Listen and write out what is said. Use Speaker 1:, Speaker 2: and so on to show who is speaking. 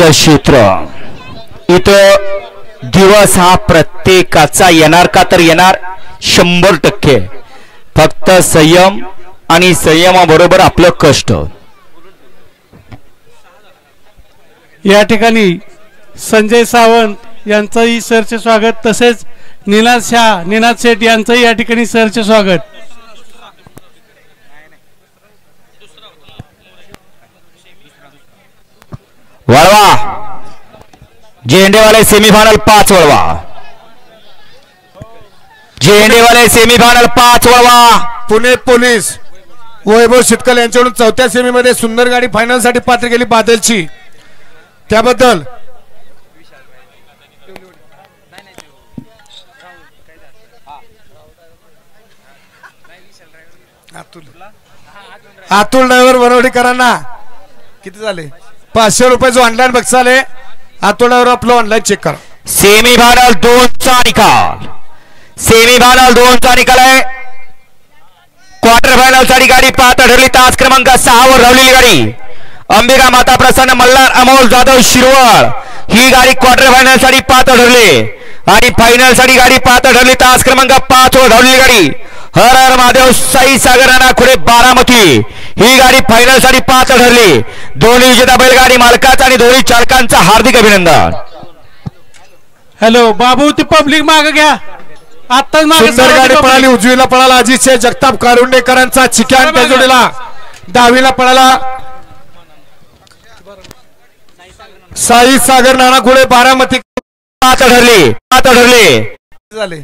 Speaker 1: क्षेत्र इथं दिवस हा प्रत्येकाचा येणार का तर येणार 100%. फक्त संयम आणि संयमाबरोबर आपलं कष्ट.
Speaker 2: या ठिकाणी संजय सावंत यांचंही सरचे स्वागत, तसेच निनाद शेठ यांचंही या ठिकाणी सरचे स्वागत.
Speaker 1: वळवा झेंडेवाले सेमीफायनल 5 वळवा. झेंडेवाले सेमीफायनल 5 वळवा.
Speaker 3: पुणे पोलीस वैभव शितकल यांच्याकडून 4थ्या सेमीमध्ये सुंदर गाडी फायनल साठी पात्र केली बादलची, त्याबद्दल अतुल ड्रायव्हर वरवडीकरांना किती झाले 500 रुपये जो ऑनलाईन बक्षीस आले. अतुल ड्रायव्हर आपलं ऑनलाईन चेक करा.
Speaker 1: सेमीफायनल 2 चा निकाल. सेमीफायनल 2 चा निकाल आहे. क्वार्टर फायनल साठी गाडी पात्र ठरली. तास क्रमांक 6 वर धावलेली गाडी अंबिका माता प्रसन्न मल्हार अमोल जाधव शिरवळ ही गाडी क्वार्टर फायनल साठी पात्र ठरली आणि फायनल साठी गाडी पात्र ठरली. तास क्रमांक 5 वर धावलेली गाडी हर हर महादेव साई सागर राणा खुडे बारामती ही गाडी फायनल साठी पात्र ठरली. दोन्ही विजेता बैलगाडी मालकाचा आणि दोन्ही चालकांचा हार्दिक अभिनंदन.
Speaker 2: हॅलो बाबू, ती पब्लिक मागे घ्या. आत्ताच मागे
Speaker 3: सुंदर गाडी पळाली. उजवीला पळाला अजित जगताप कारुंडेकरांचा चिक्यान त्या जोडीला. डावीला पळाला साई सागर नाना खुडे बारामती.
Speaker 1: पात्र ठरली.
Speaker 3: झाले